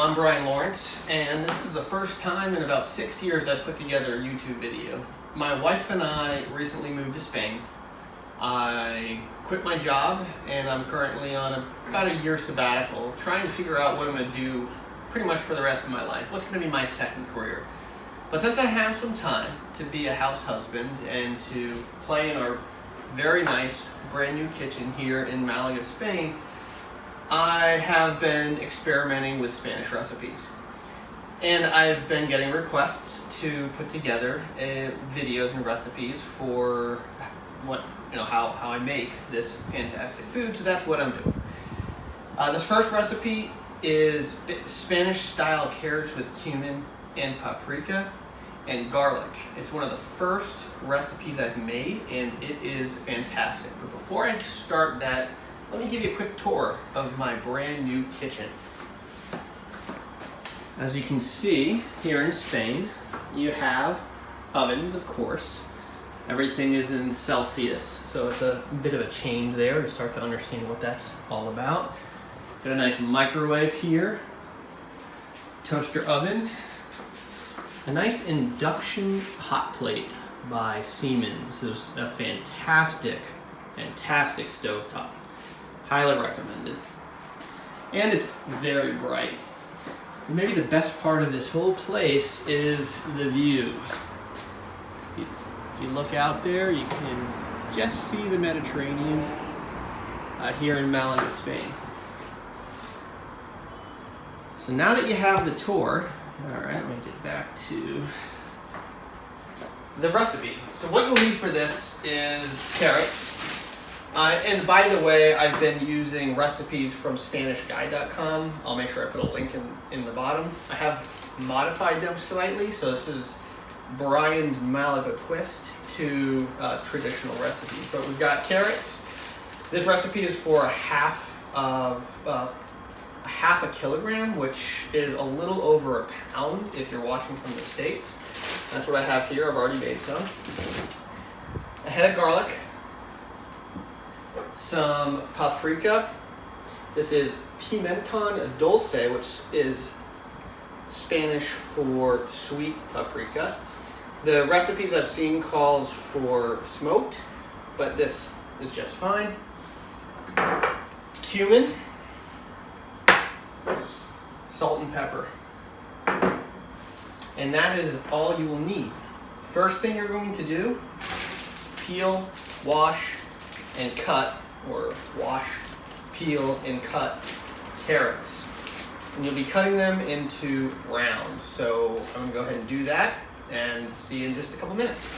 I'm Brian Lawrence, and this is the first time in about 6 years I've put together a YouTube video. My wife and I recently moved to Spain. I quit my job, and I'm currently on about a year sabbatical, trying to figure out what I'm going to do pretty much for the rest of my life. What's going to be my second career? But since I have some time to be a house husband and to play in our very nice brand new kitchen here in Malaga, Spain, I have been experimenting with Spanish recipes. And I've been getting requests to put together videos and recipes for how I make this fantastic food, so that's what I'm doing. This first recipe is Spanish style carrots with cumin and paprika and garlic. It's one of the first recipes I've made, and it is fantastic. But before I start that, let me give you a quick tour of my brand new kitchen. As you can see, here in Spain, you have ovens, of course. Everything is in Celsius, so it's a bit of a change there to start to understand what that's all about. Got a nice microwave here, toaster oven, a nice induction hot plate by Siemens. This is a fantastic stovetop. Highly recommended. And it's very bright. And maybe the best part of this whole place is the view. If you look out there, you can just see the Mediterranean here in Malaga, Spain. So now that you have the tour, all right, let me get back to the recipe. So what you'll need for this is carrots. And by the way, I've been using recipes from SpanishGuide.com. I'll make sure I put a link in the bottom. I have modified them slightly, so this is Brian's Malaga twist to traditional recipes. But we've got carrots. This recipe is for a half a kilogram, which is a little over a pound if you're watching from the States. That's what I have here. I've already made some. A head of garlic. Some paprika. This is pimentón dulce, which is Spanish for sweet paprika. The recipes I've seen calls for smoked, but this is just fine. Cumin, salt and pepper. And that is all you will need. First thing you're going to do, peel, wash, and cut, or wash, peel, and cut carrots. And you'll be cutting them into rounds. So I'm gonna go ahead and do that and see you in just a couple minutes.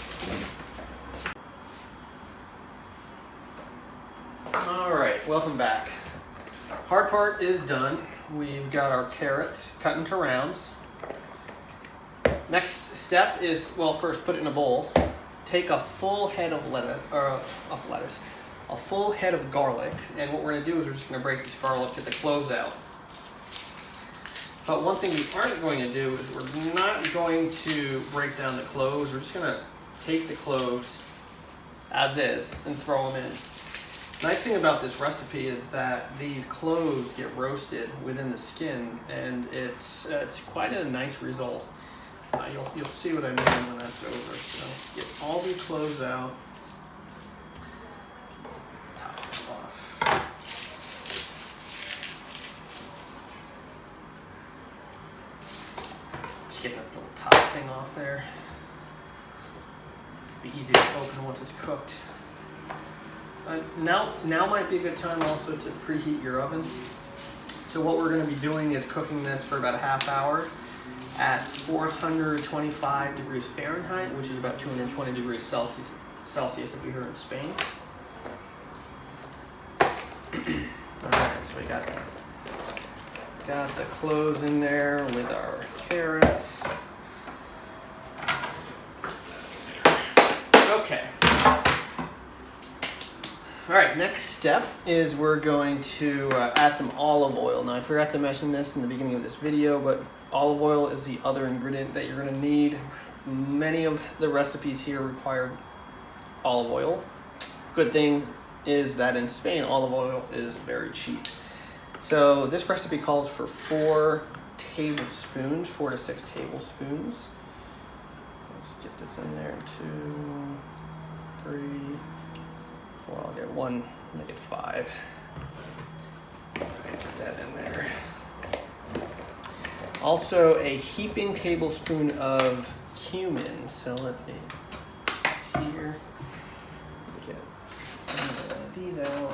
All right, welcome back. Hard part is done. We've got our carrots cut into rounds. Next step is, well, first put it in a bowl. Take a full head of a full head of garlic, and what we're going to do is we're just going to break this garlic, get the cloves out. But one thing we aren't going to do is we're not going to break down the cloves. We're just going to take the cloves as is and throw them in. Nice thing about this recipe is that these cloves get roasted within the skin, and it's quite a nice result. You'll see what I mean when that's over. So get all these cloves out. Top them off. Just getting that little top thing off there. Be easy to open once it's cooked. Now might be a good time also to preheat your oven. So what we're going to be doing is cooking this for about a half hour at 425 degrees Fahrenheit, which is about 220 degrees Celsius if you're here in Spain. Alright, so we got the cloves in there with our carrots. Okay. Alright, next step is we're going to add some olive oil. Now I forgot to mention this in the beginning of this video, but olive oil is the other ingredient that you're going to need. Many of the recipes here require olive oil. Good thing is that in Spain, olive oil is very cheap. So this recipe calls for 4 tablespoons, 4 to 6 tablespoons. Let's get this in there. 2, 3. Well, I'll get 1, make it 5. Put that in there. Also, a heaping tablespoon of cumin. So let me here get these out.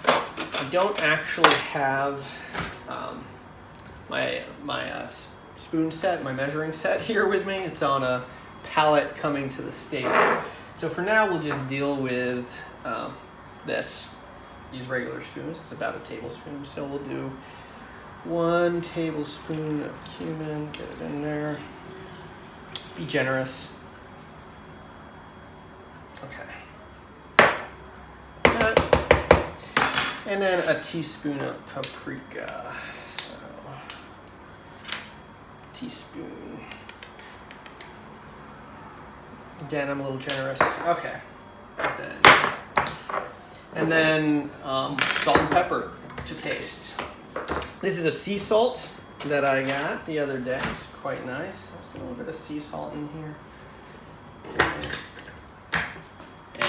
I don't actually have my spoon set, my measuring set here with me. It's on a pallet coming to the States. So for now, we'll just deal with these regular spoons. It's about a tablespoon. So we'll do 1 tablespoon of cumin. Get it in there. Be generous. Okay. And then a teaspoon of paprika. So, teaspoon. Again, I'm a little generous. Okay. And then salt and pepper to taste. This is a sea salt that I got the other day. It's quite nice. There's a little bit of sea salt in here. And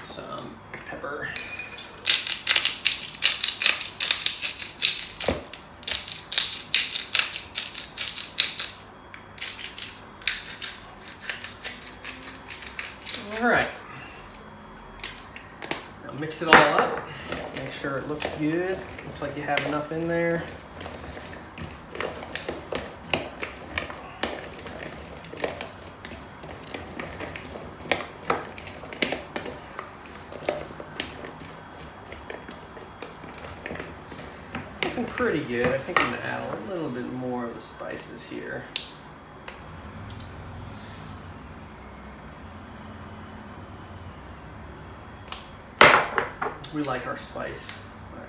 some pepper. All right. Now mix it all up. Make sure it looks good. Looks like you have enough in there. Looking pretty good. I think I'm gonna add a little bit more of the spices here. We like our spice. All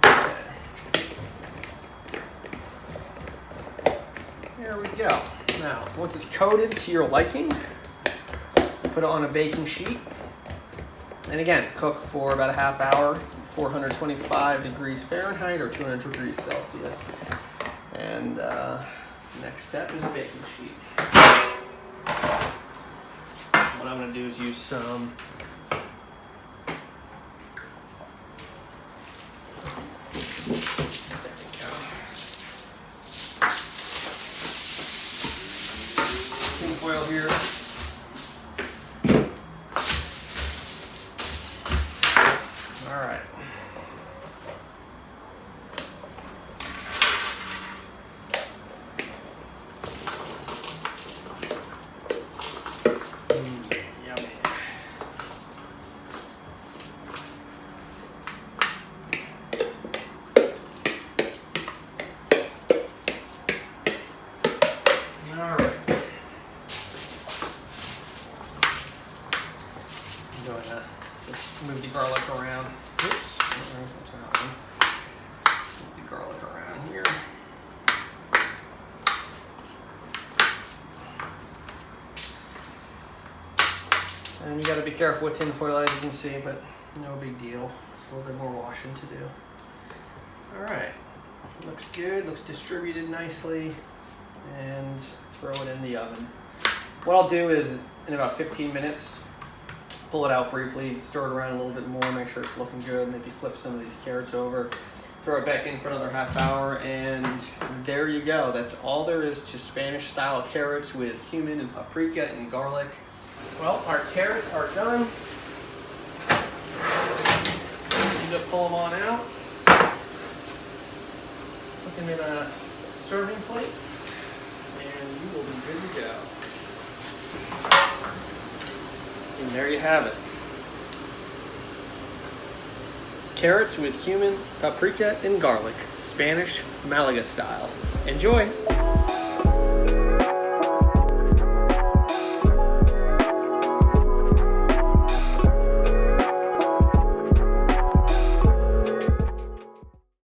right. Okay. There we go. Now, once it's coated to your liking, put it on a baking sheet. And again, cook for about a half hour, 425 degrees Fahrenheit or 200 degrees Celsius. And next step is a baking sheet. What I'm going to do is use some foil here. All right. Yummy. All right. I'm going to just move the garlic around. Oops. Move the garlic around here. And you got to be careful with tin foil, as you can see, but no big deal. It's a little bit more washing to do. All right. Looks good. Looks distributed nicely. And throw it in the oven. What I'll do is, in about 15 minutes, pull it out briefly, stir it around a little bit more, make sure it's looking good, maybe flip some of these carrots over, throw it back in for another half hour, and there you go. That's all there is to Spanish-style carrots with cumin and paprika and garlic. Well, our carrots are done. You just pull them on out, put them in a serving plate, and you will be good to go. And there you have it. Carrots with cumin, paprika, and garlic. Spanish Malaga style. Enjoy!